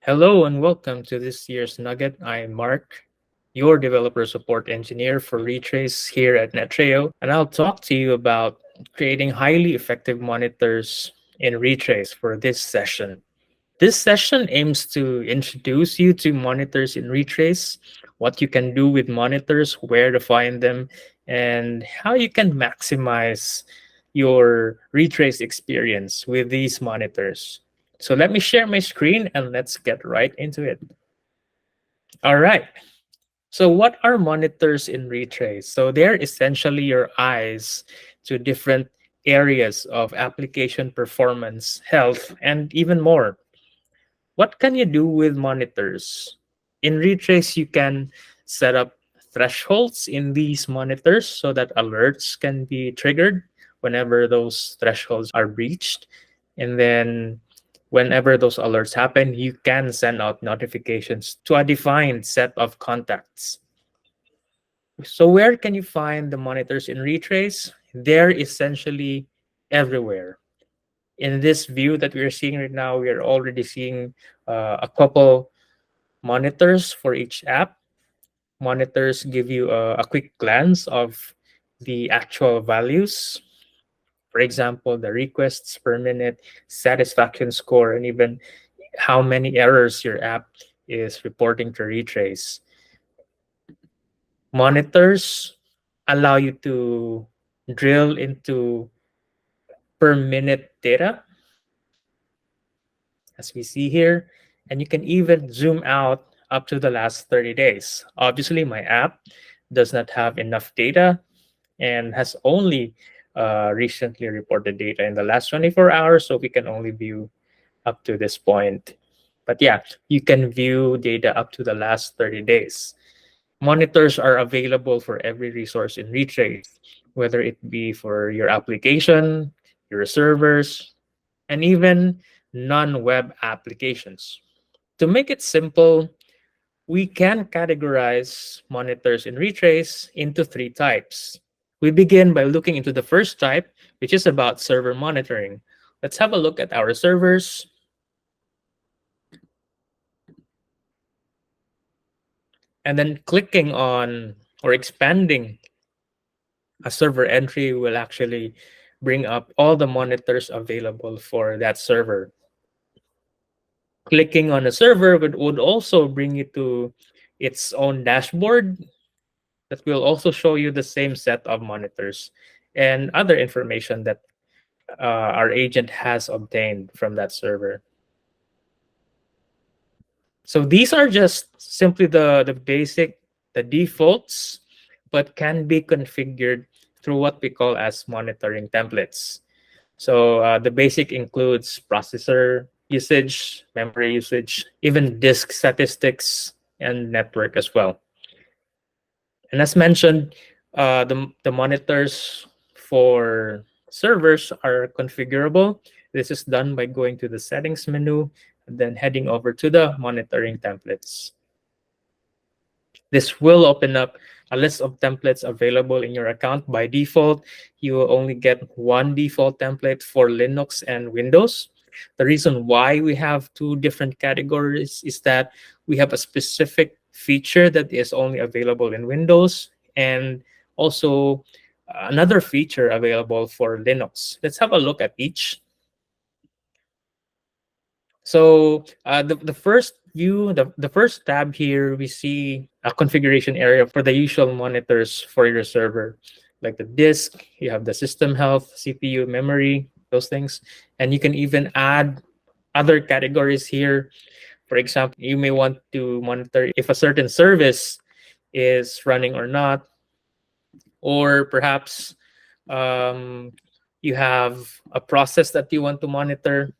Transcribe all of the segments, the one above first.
Hello and welcome to this year's Nugget. I'm Mark, your developer support engineer for Retrace here at Netreo, and I'll talk to you about creating highly effective monitors in Retrace for this session. This session aims to introduce you to monitors in Retrace, what you can do with monitors, where to find them, and how you can maximize your Retrace experience with these monitors. So let me share my screen and let's get right into it. All right. So what are monitors in Retrace? So they're essentially your eyes to different areas of application performance, health, and even more. What can you do with monitors? In Retrace, you can set up thresholds in these monitors so that alerts can be triggered whenever those thresholds are breached. And then whenever those alerts happen, you can send out notifications to a defined set of contacts. So where can you find the monitors in Retrace? They're essentially everywhere. In this view that we're seeing right now, we are already seeing a couple monitors for each app. Monitors give you a quick glance of the actual values. For example, the requests per minute, satisfaction score, and even how many errors your app is reporting to Retrace. Monitors allow you to drill into per minute data, as we see here, and you can even zoom out up to the last 30 days. Obviously, my app does not have enough data and has only recently reported data in the last 24 hours, so we can only view up to this point. But yeah, you can view data up to the last 30 days. Monitors are available for every resource in Retrace, whether it be for your application, your servers, and even non-web applications. To make it simple, we can categorize monitors in Retrace into three types. We begin by looking into the first type, which is about server monitoring. Let's have a look at our servers. And then clicking on or expanding a server entry will actually bring up all the monitors available for that server. Clicking on a server would also bring you to its own dashboard that will also show you the same set of monitors and other information that our agent has obtained from that server. So these are just simply the basic, the defaults, but can be configured through what we call as monitoring templates. So the basic includes processor usage, memory usage, even disk statistics, and network as well. And as mentioned, the monitors for servers are configurable. This is done by going to the settings menu and then heading over to the monitoring templates. This will open up a list of templates available in your account. By default, you will only get one default template for Linux and Windows. The reason why we have two different categories is that we have a specific feature that is only available in Windows and also another feature available for Linux. Let's have a look at each. So the first view, the first tab here, we see a configuration area for the usual monitors for your server, like the disk, you have the system health, CPU, memory, those things. And you can even add other categories here. For example, you may want to monitor if a certain service is running or not, or perhaps you have a process that you want to monitor.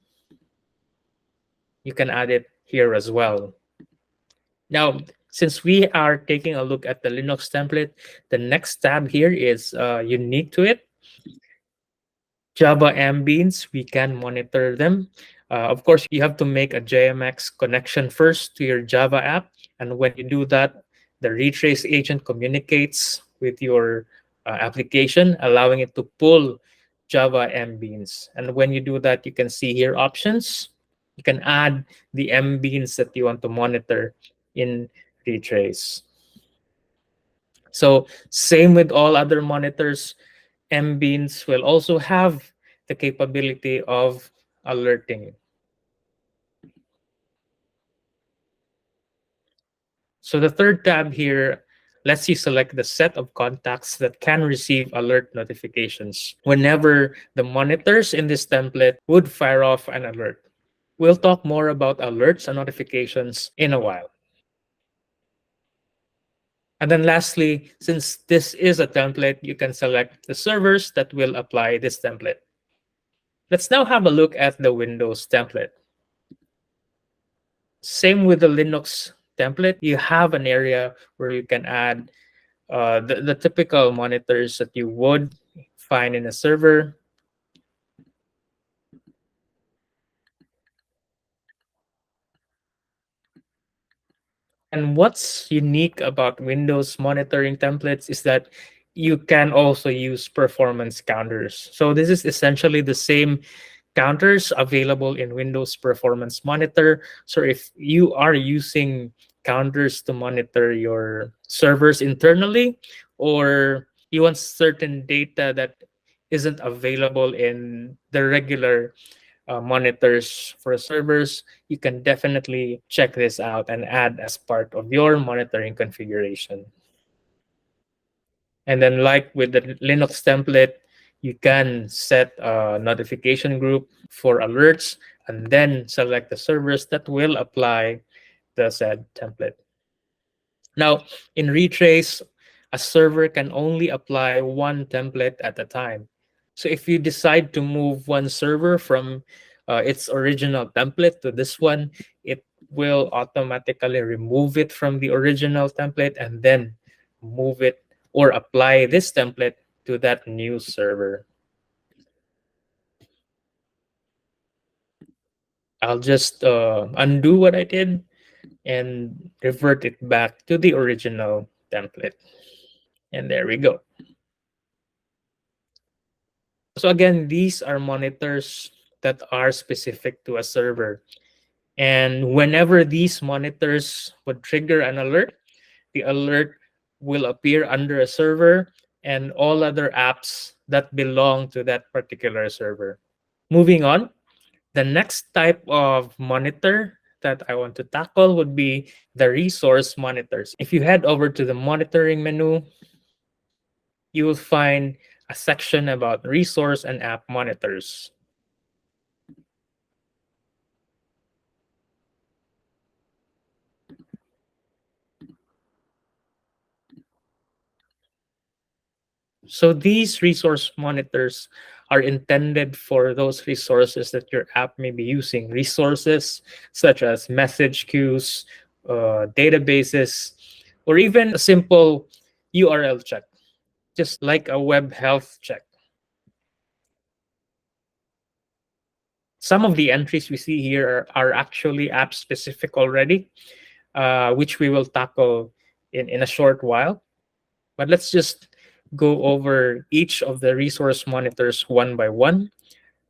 You can add it here as well. Now, since we are taking a look at the Linux template, the next tab here is unique to it. Java ambience, we can monitor them. Of course, you have to make a JMX connection first to your Java app. And when you do that, the Retrace agent communicates with your application, allowing it to pull Java ambience. And when you do that, you can see here options. You can add the mbeans that you want to monitor in Retrace. So same with all other monitors, mbeans will also have the capability of alerting. So the third tab here lets you select the set of contacts that can receive alert notifications whenever the monitors in this template would fire off an alert. We'll talk more about alerts and notifications in a while. And then lastly, since this is a template, you can select the servers that will apply this template. Let's now have a look at the Windows template. Same with the Linux template, you have an area where you can add the typical monitors that you would find in a server. And what's unique about Windows monitoring templates is that you can also use performance counters. So this is essentially the same counters available in Windows Performance Monitor. So if you are using counters to monitor your servers internally, or you want certain data that isn't available in the regular monitors for servers, you can definitely check this out and add as part of your monitoring configuration. And then like with the Linux template, you can set a notification group for alerts and then select the servers that will apply the said template. Now, in Retrace, a server can only apply one template at a time. So if you decide to move one server from its original template to this one, it will automatically remove it from the original template and then move it or apply this template to that new server. I'll just undo what I did and revert it back to the original template. And there we go. So again, these are monitors that are specific to a server. And whenever these monitors would trigger an alert, the alert will appear under a server and all other apps that belong to that particular server. Moving on, the next type of monitor that I want to tackle would be the resource monitors. If you head over to the monitoring menu, you will find a section about resource and app monitors. So these resource monitors are intended for those resources that your app may be using. Resources such as message queues, databases, or even a simple URL check, just like a web health check. Some of the entries we see here are actually app specific already, which we will tackle in a short while. But let's just go over each of the resource monitors one by one.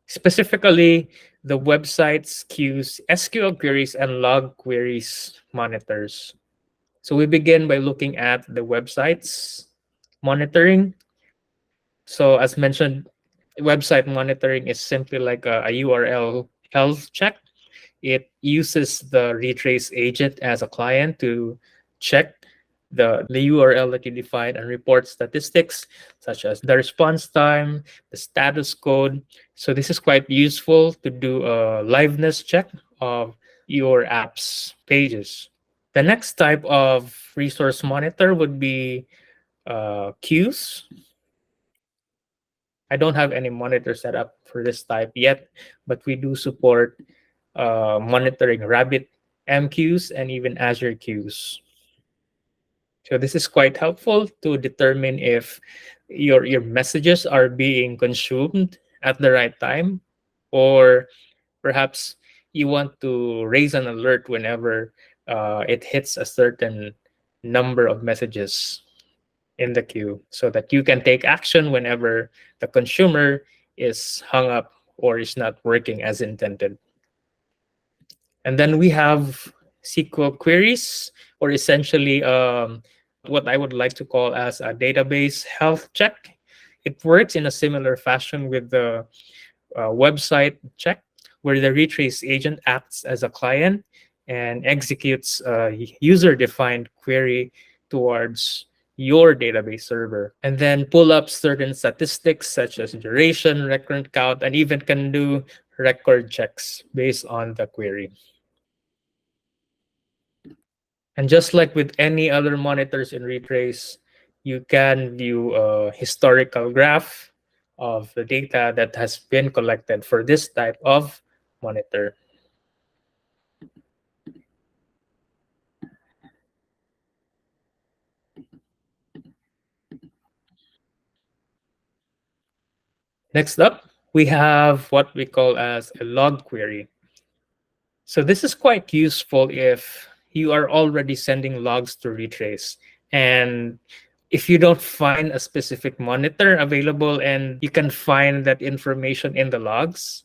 Specifically, the websites, queues, SQL queries, and log queries monitors. So we begin by looking at the websites monitoring. So as mentioned, website monitoring is simply like a URL health check. It uses the Retrace agent as a client to check the URL that you define and report statistics such as the response time, the status code. So this is quite useful to do a liveness check of your app's pages. The next type of resource monitor would be queues. I don't have any monitor set up for this type yet, but we do support monitoring Rabbit MQs and even Azure queues. So this is quite helpful to determine if your messages are being consumed at the right time, or perhaps you want to raise an alert whenever it hits a certain number of messages in the queue so that you can take action whenever the consumer is hung up or is not working as intended. And then we have SQL queries, or essentially what I would like to call as a database health check. It works in a similar fashion with the website check, where the retrace agent acts as a client and executes a user defined query towards your database server, and then pull up certain statistics such as duration, recurrent count, and even can do record checks based on the query. And just like with any other monitors in Retrace, you can view a historical graph of the data that has been collected for this type of monitor. Next up, we have what we call as a log query. So this is quite useful if you are already sending logs to Retrace. And if you don't find a specific monitor available and you can find that information in the logs,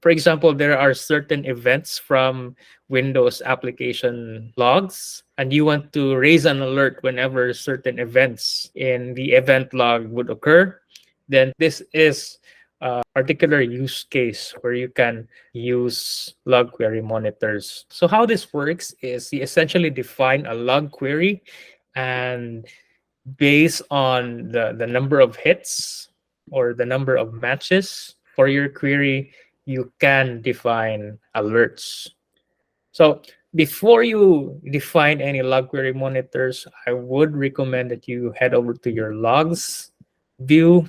for example, there are certain events from Windows application logs, and you want to raise an alert whenever certain events in the event log would occur, then this is a particular use case where you can use log query monitors. So how this works is you essentially define a log query, and based on the number of hits or the number of matches for your query, you can define alerts. So before you define any log query monitors, I would recommend that you head over to your logs view,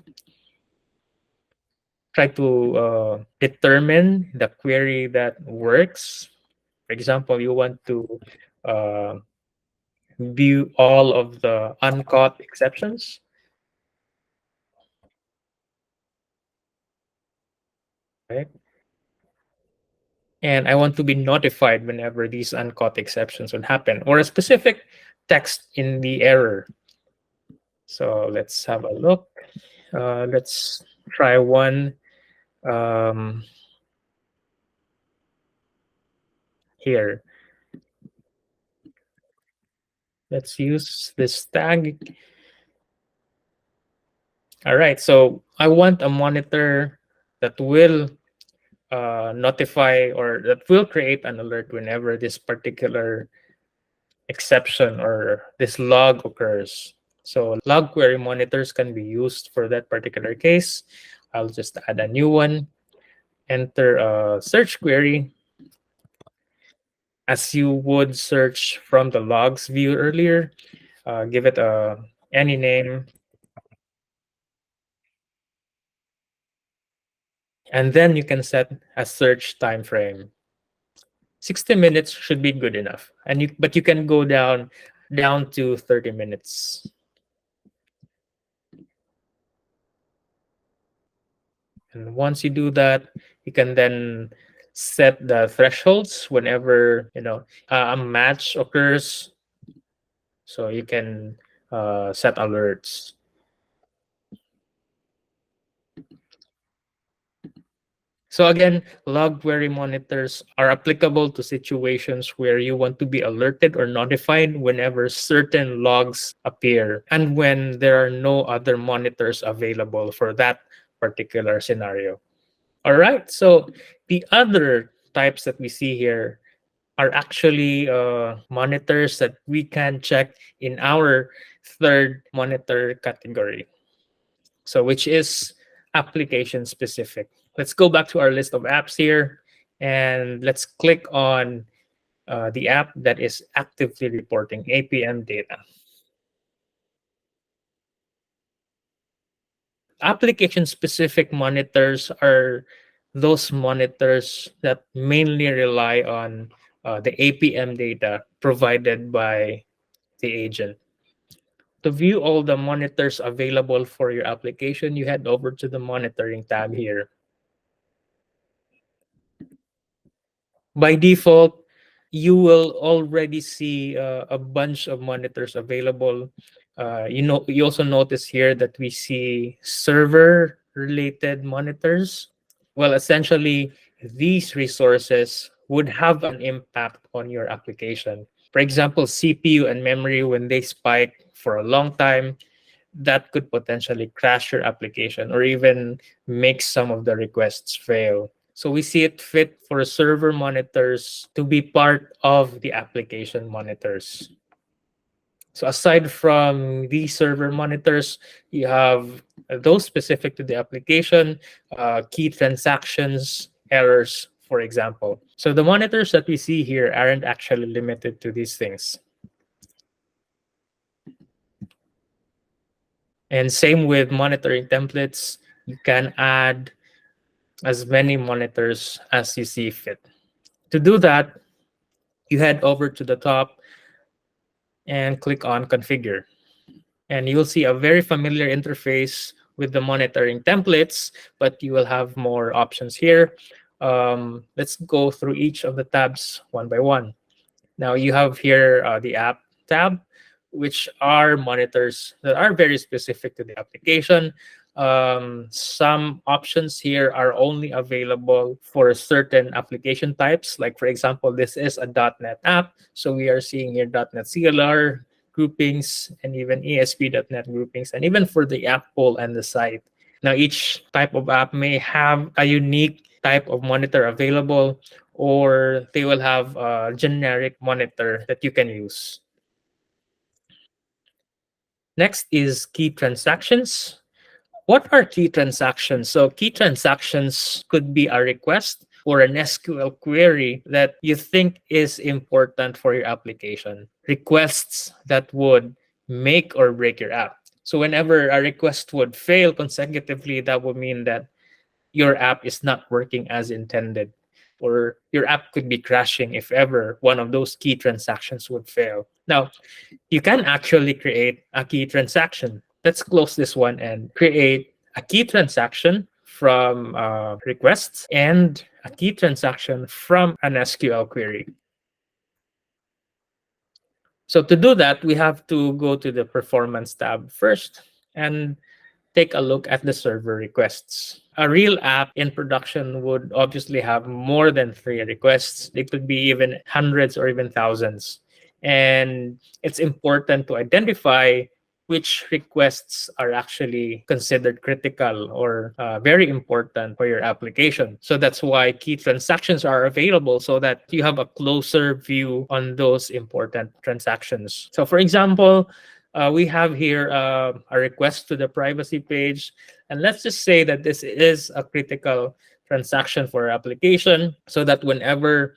try to determine the query that works. For example, you want to uh, view all of the uncaught exceptions, right? And I want to be notified whenever these uncaught exceptions would happen, or a specific text in the error. So let's have a look. Let's try one um, here. Let's use this tag. All right, so I want a monitor that will notify, or that will create an alert whenever this particular exception or this log occurs. So log query monitors can be used for that particular case. I'll just add a new one, enter a search query as you would search from the logs view earlier. Give it any name, and then you can set a search time frame. 60 minutes should be good enough, and but you can go down to 30 minutes. And once you do that, you can then set the thresholds whenever a match occurs. So you can set alerts. So again, log query monitors are applicable to situations where you want to be alerted or notified whenever certain logs appear and when there are no other monitors available for that particular scenario. All right, so the other types that we see here are actually monitors that we can check in our third monitor category. So which is application specific. Let's go back to our list of apps here, and let's click on the app that is actively reporting APM data. Application specific monitors are those monitors that mainly rely on the APM data provided by the agent. To view all the monitors available for your application, you head over to the monitoring tab here. By default, you will already see a bunch of monitors available. You also notice here that we see server related monitors. Well, essentially, these resources would have an impact on your application. For example, CPU and memory, when they spike for a long time, that could potentially crash your application or even make some of the requests fail. So we see it fit for server monitors to be part of the application monitors. So aside from these server monitors, you have those specific to the application, key transactions, errors, for example. So the monitors that we see here aren't actually limited to these things. And same with monitoring templates, you can add as many monitors as you see fit. To do that, you head over to the top and click on Configure. And you'll see a very familiar interface with the monitoring templates, but you will have more options here. Let's go through each of the tabs one by one. Now you have here the app tab, which are monitors that are very specific to the application. Some options here are only available for certain application types. Like for example, this is a .NET app. So we are seeing here .NET CLR groupings and even ESP.NET groupings, and even for the app pool and the site. Now each type of app may have a unique type of monitor available, or they will have a generic monitor that you can use. Next is key transactions. What are key transactions? So key transactions could be a request or an SQL query that you think is important for your application. Requests that would make or break your app. So whenever a request would fail consecutively, that would mean that your app is not working as intended, or your app could be crashing if ever one of those key transactions would fail. Now, you can actually create a key transaction. Let's close this one and create a key transaction from requests and a key transaction from an SQL query. So to do that, we have to go to the performance tab first and take a look at the server requests. A real app in production would obviously have more than 3 requests. It could be even hundreds or even thousands. And it's important to identify which requests are actually considered critical or very important for your application. So that's why key transactions are available, so that you have a closer view on those important transactions. So for example, we have here a request to the privacy page. And let's just say that this is a critical transaction for our application, so that whenever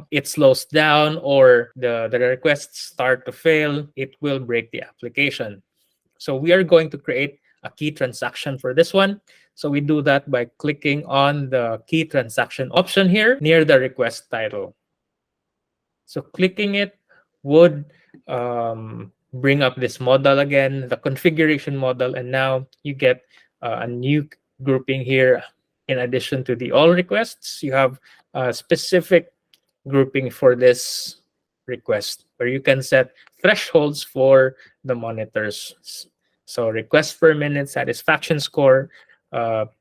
it slows down or the requests start to fail, it will break the application. So we are going to create a key transaction for this one. So we do that by clicking on the key transaction option here near the request title. So clicking it would bring up this model again, the configuration model, and now you get a new grouping here. In addition to the all requests, you have a specific grouping for this request where you can set thresholds for the monitors. So request per minute, satisfaction score,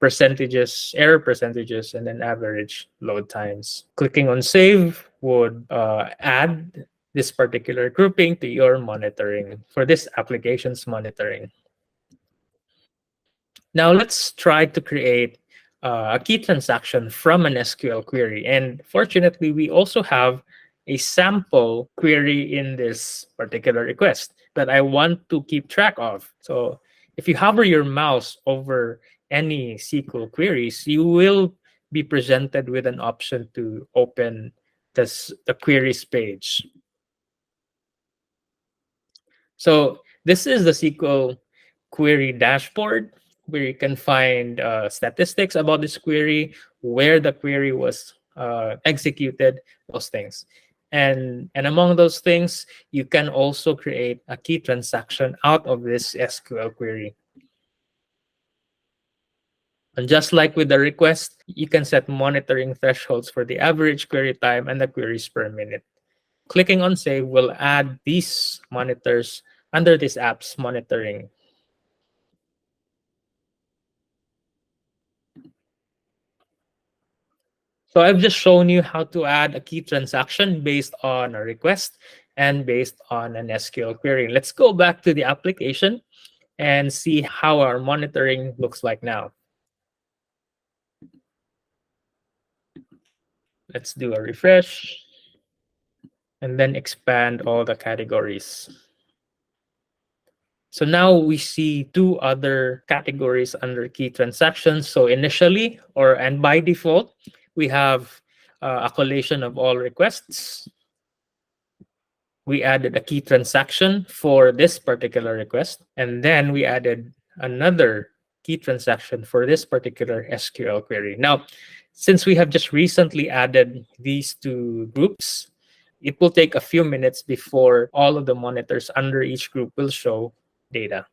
percentages, error percentages, and then average load times. Clicking on save would add this particular grouping to your monitoring for this application's monitoring. Now let's try to create a key transaction from an SQL query. And fortunately, we also have a sample query in this particular request that I want to keep track of. So if you hover your mouse over any SQL queries, you will be presented with an option to open the queries page. So this is the SQL query dashboard, where you can find statistics about this query, where the query was executed, those things. And among those things, you can also create a key transaction out of this SQL query. And just like with the request, you can set monitoring thresholds for the average query time and the queries per minute. Clicking on save will add these monitors under this app's monitoring. So I've just shown you how to add a key transaction based on a request and based on an SQL query. Let's go back to the application and see how our monitoring looks like now. Let's do a refresh and then expand all the categories. So now we see two other categories under key transactions. So initially, and by default, we have a collation of all requests. We added a key transaction for this particular request, and then we added another key transaction for this particular SQL query. Now, since we have just recently added these two groups, it will take a few minutes before all of the monitors under each group will show data.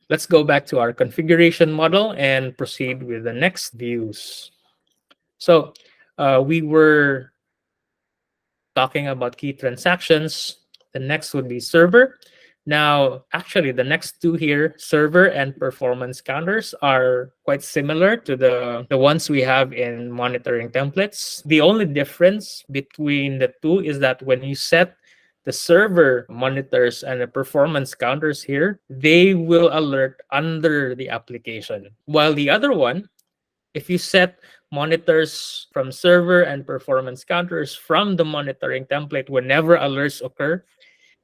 Let's go back to our configuration model and proceed with the next views. So we were talking about key transactions. The next would be server. Now, actually, the next two here, server and performance counters, are quite similar to the ones we have in monitoring templates. The only difference between the two is that when you set the server monitors and the performance counters here, they will alert under the application. While the other one, if you set monitors from server and performance counters from the monitoring template, whenever alerts occur,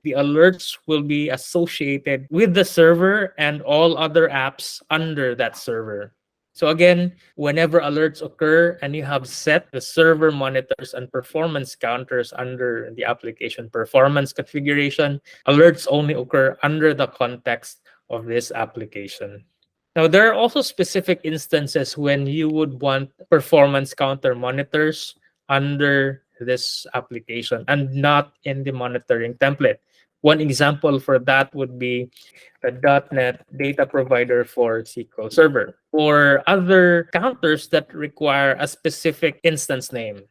the alerts will be associated with the server and all other apps under that server. So again, whenever alerts occur and you have set the server monitors and performance counters under the application performance configuration, alerts only occur under the context of this application. Now, there are also specific instances when you would want performance counter monitors under this application and not in the monitoring template. One example for that would be the .NET data provider for SQL Server, or other counters that require a specific instance name.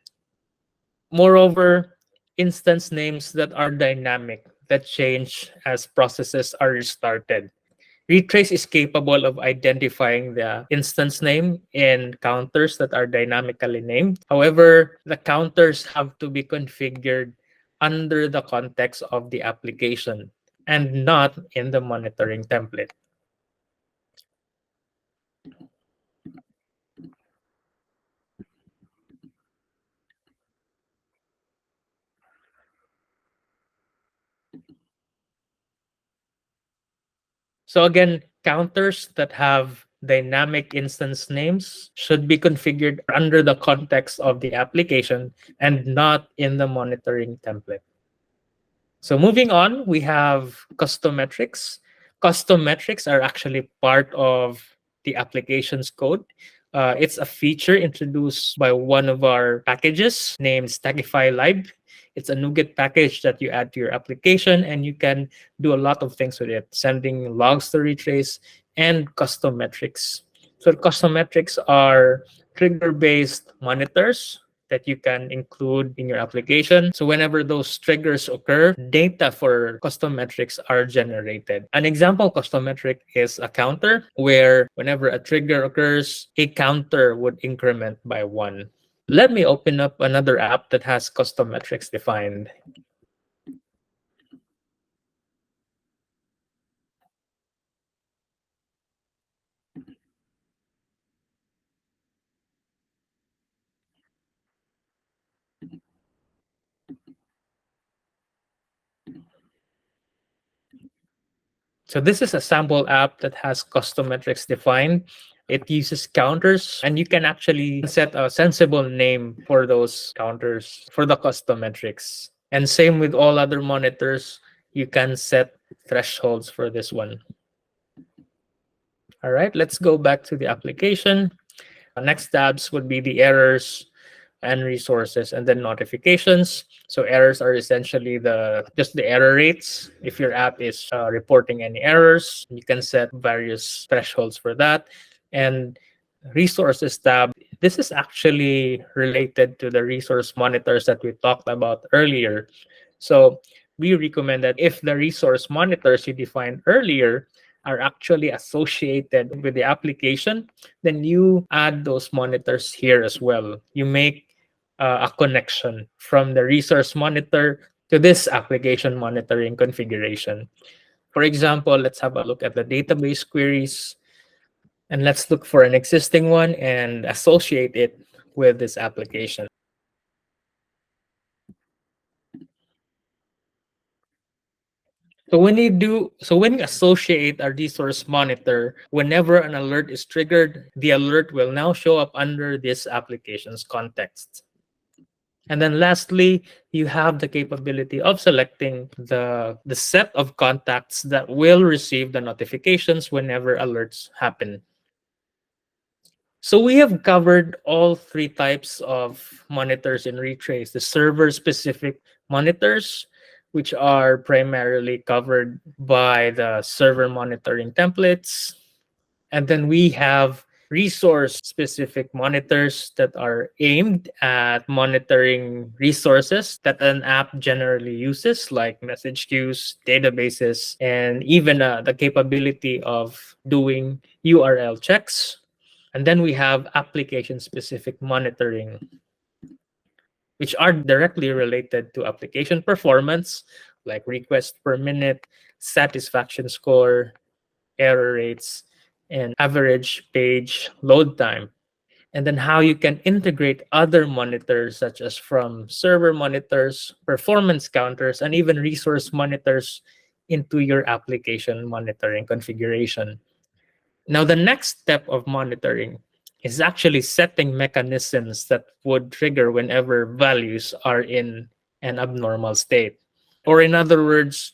Moreover, instance names that are dynamic, that change as processes are restarted. Retrace is capable of identifying the instance name in counters that are dynamically named. However, the counters have to be configured under the context of the application and not in the monitoring template. So again, counters that have dynamic instance names should be configured under the context of the application and not in the monitoring template. So moving on, we have custom metrics. Custom metrics are actually part of the application's code. It's a feature introduced by one of our packages named Stackify Live. It's a NUGGET package that you add to your application, and you can do a lot of things with it, sending logs to Retrace and custom metrics. So custom metrics are trigger-based monitors that you can include in your application. So whenever those triggers occur, data for custom metrics are generated. An example custom metric is a counter, where whenever a trigger occurs, a counter would increment by 1. Let me open up another app that has custom metrics defined. So this is a sample app that has custom metrics defined. It uses counters, and you can actually set a sensible name for those counters for the custom metrics. And same with all other monitors, you can set thresholds for this one. All right, let's go back to the application. Next tabs would be the errors and resources, and then notifications. So errors are essentially just the error rates. If your app is reporting any errors, you can set various thresholds for that. And resources tab, this is actually related to the resource monitors that we talked about earlier. So we recommend that if the resource monitors you defined earlier are actually associated with the application, then you add those monitors here as well. You make a connection from the resource monitor to this application monitoring configuration. For example, let's have a look at the database queries, and let's look for an existing one and associate it with this application. When you associate a resource monitor, whenever an alert is triggered, the alert will now show up under this application's context. And then lastly, you have the capability of selecting the set of contacts that will receive the notifications whenever alerts happen. So we have covered all three types of monitors in Retrace: the server-specific monitors, which are primarily covered by the server monitoring templates. And then we have resource-specific monitors that are aimed at monitoring resources that an app generally uses, like message queues, databases, and even the capability of doing URL checks. And then we have application specific monitoring, which are directly related to application performance, like request per minute, satisfaction score, error rates, and average page load time. And then how you can integrate other monitors, such as from server monitors, performance counters, and even resource monitors into your application monitoring configuration. Now, the next step of monitoring is actually setting mechanisms that would trigger whenever values are in an abnormal state. Or, in other words,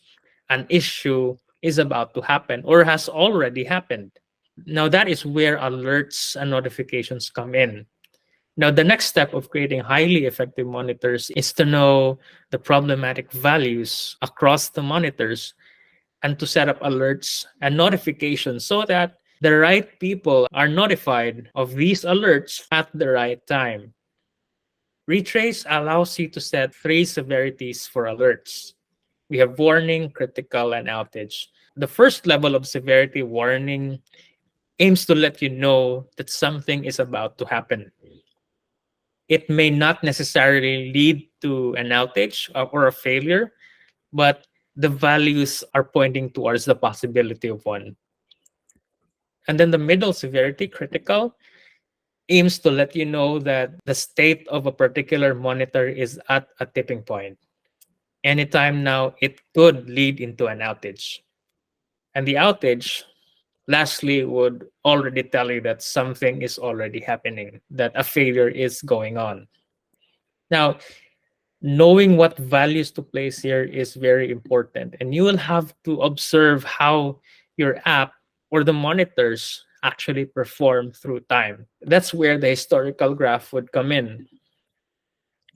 an issue is about to happen or has already happened. Now, that is where alerts and notifications come in. Now, the next step of creating highly effective monitors is to know the problematic values across the monitors and to set up alerts and notifications so that the right people are notified of these alerts at the right time. Retrace allows you to set three severities for alerts. We have warning, critical, and outage. The first level of severity, warning, aims to let you know that something is about to happen. It may not necessarily lead to an outage or a failure, but the values are pointing towards the possibility of one. And then the middle severity, critical, aims to let you know that the state of a particular monitor is at a tipping point. Anytime now, it could lead into an outage. And the outage, lastly, would already tell you that something is already happening, that a failure is going on. Now, knowing what values to place here is very important, and you will have to observe how your app or the monitors actually perform through time. That's where the historical graph would come in.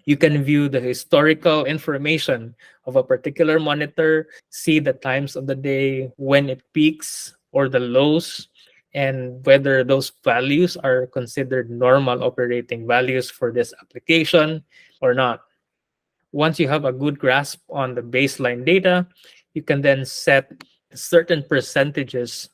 You can view the historical information of a particular monitor, see the times of the day when it peaks or the lows, and whether those values are considered normal operating values for this application or not. Once you have a good grasp on the baseline data, you can then set certain percentages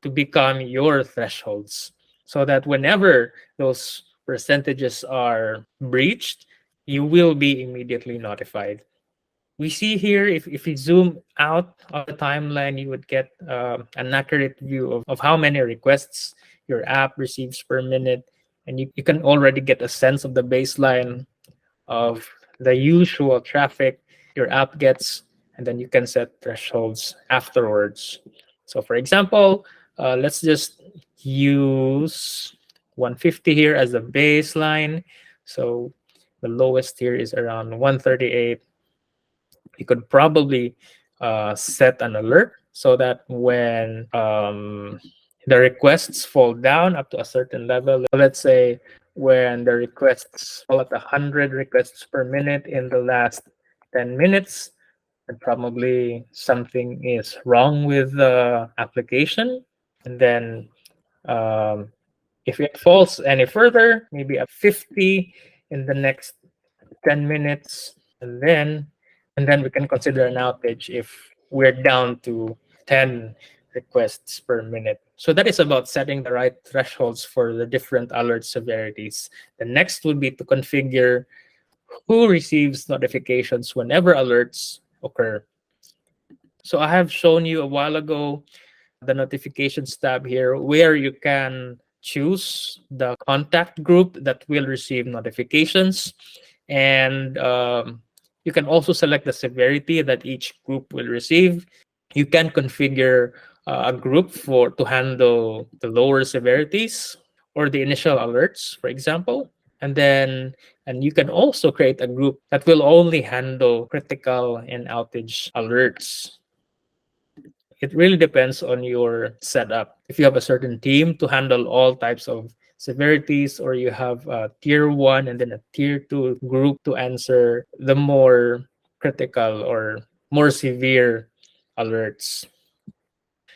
to become your thresholds so that whenever those percentages are breached, you will be immediately notified. We see here, if you zoom out of the timeline, you would get an accurate view of how many requests your app receives per minute. And you can already get a sense of the baseline of the usual traffic your app gets, and then you can set thresholds afterwards. So, for example, let's just use 150 here as a baseline. So, the lowest here is around 138. You could probably set an alert so that when the requests fall down up to a certain level, let's say when the requests fall at 100 requests per minute in the last 10 minutes, and probably something is wrong with the application. And then um, if it falls any further, maybe at 50 in the next 10 minutes, and then we can consider an outage if we're down to 10 requests per minute. So that is about setting the right thresholds for the different alert severities. The next would be to configure who receives notifications whenever alerts occur. So I have shown you a while ago the notifications tab here where you can choose the contact group that will receive notifications, and you can also select the severity that each group will receive. You can configure a group for to handle the lower severities or the initial alerts, for example. And you can also create a group that will only handle critical and outage alerts. It really depends on your setup. If you have a certain team to handle all types of severities, or you have a tier one and then a tier two group to answer the more critical or more severe alerts.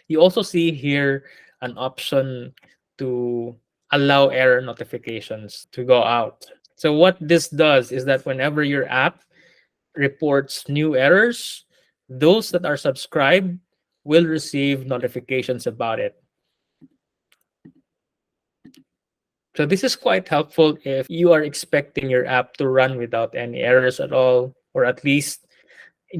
You also see here an option to allow error notifications to go out. So what this does is that whenever your app reports new errors, those that are subscribed will receive notifications about it. So this is quite helpful if you are expecting your app to run without any errors at all, or at least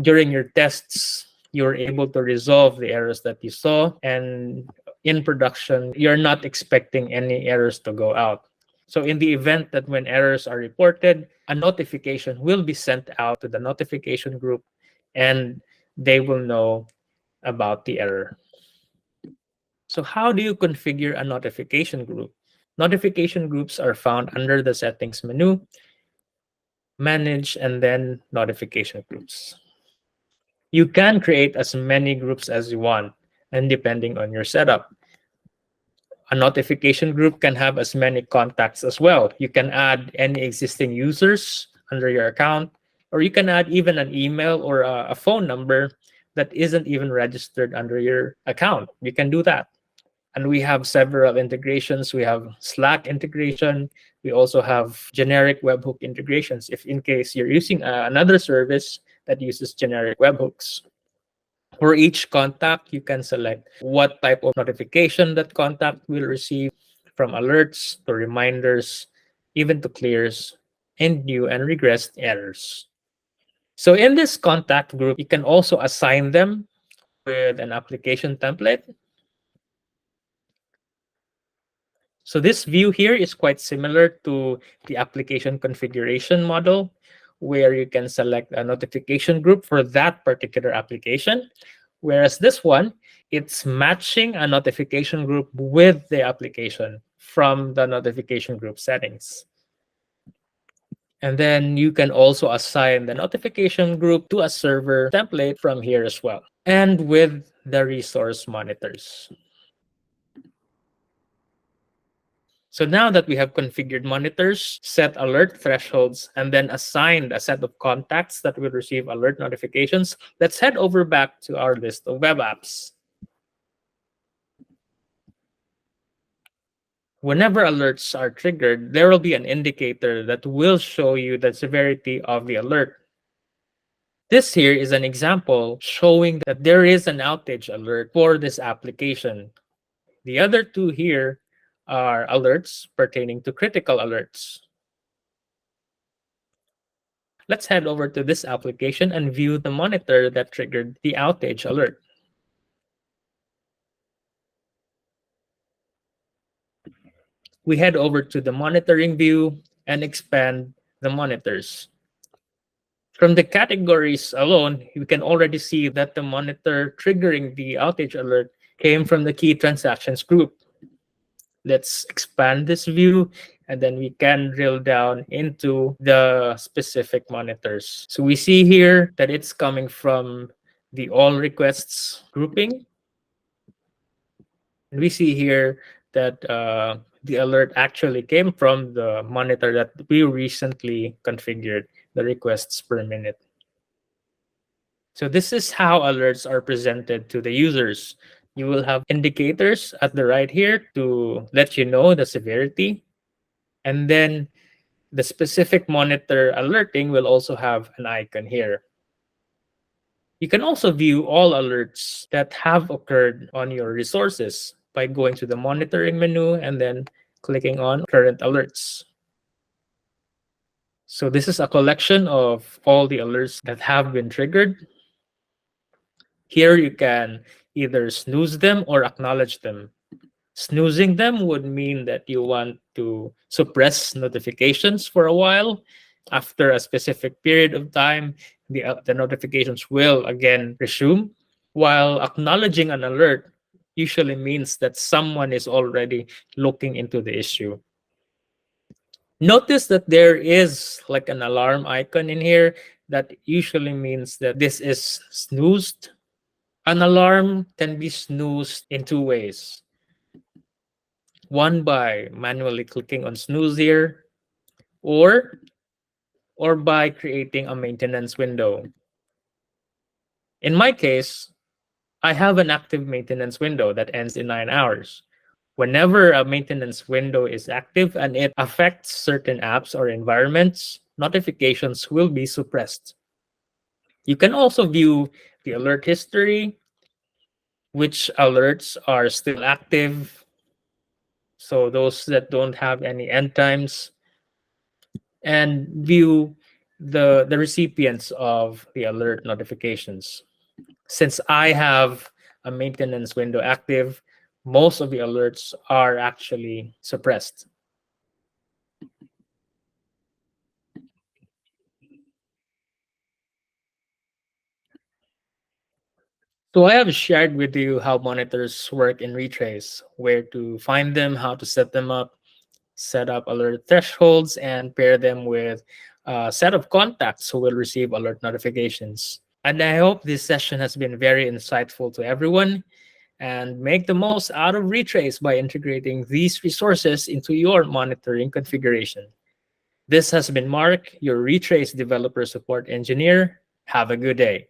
during your tests, you're able to resolve the errors that you saw. And in production, you're not expecting any errors to go out. So in the event that when errors are reported, a notification will be sent out to the notification group, and they will know about the error. So how do you configure a notification group? Notification groups are found under the settings menu, manage, and then notification groups. You can create as many groups as you want, and depending on your setup. A notification group can have as many contacts as well. You can add any existing users under your account, or you can add even an email or a phone number that isn't even registered under your account. You can do that. And we have several integrations. We have Slack integration. We also have generic webhook integrations if in case you're using another service that uses generic webhooks. For each contact, you can select what type of notification that contact will receive, from alerts to reminders, even to clears and new and regressed errors. So in this contact group, you can also assign them with an application template. So this view here is quite similar to the application configuration model, where you can select a notification group for that particular application. Whereas this one, it's matching a notification group with the application from the notification group settings. And then you can also assign the notification group to a server template from here as well, and with the resource monitors. So now that we have configured monitors, set alert thresholds, and then assigned a set of contacts that will receive alert notifications, let's head over back to our list of web apps. Whenever alerts are triggered, there will be an indicator that will show you the severity of the alert. This here is an example showing that there is an outage alert for this application. The other two here are alerts pertaining to critical alerts. Let's head over to this application and view the monitor that triggered the outage alert. We head over to the monitoring view and expand the monitors. From the categories alone, you can already see that the monitor triggering the outage alert came from the key transactions group. Let's expand this view, and then we can drill down into the specific monitors. So we see here that it's coming from the all requests grouping. And we see here that the alert actually came from the monitor that we recently configured, the requests per minute. So this is how alerts are presented to the users. You will have indicators at the right here to let you know the severity. And then the specific monitor alerting will also have an icon here. You can also view all alerts that have occurred on your resources by going to the monitoring menu and then clicking on current alerts. So this is a collection of all the alerts that have been triggered. Here you can either snooze them or acknowledge them. Snoozing them would mean that you want to suppress notifications for a while. After a specific period of time, the notifications will again resume. While acknowledging an alert usually means that someone is already looking into the issue. Notice that there is like an alarm icon in here that usually means that this is snoozed. An alarm can be snoozed in two ways. One by manually clicking on snooze here, or by creating a maintenance window. In my case, I have an active maintenance window that ends in 9 hours. Whenever a maintenance window is active and it affects certain apps or environments, notifications will be suppressed. You can also view the alert history, which alerts are still active, so those that don't have any end times, and view the recipients of the alert notifications. Since I have a maintenance window active, most of the alerts are actually suppressed. So I have shared with you how monitors work in Retrace, where to find them, how to set them up, set up alert thresholds, and pair them with a set of contacts who will receive alert notifications. And I hope this session has been very insightful to everyone, and make the most out of Retrace by integrating these resources into your monitoring configuration. This has been Mark, your Retrace developer support engineer. Have a good day.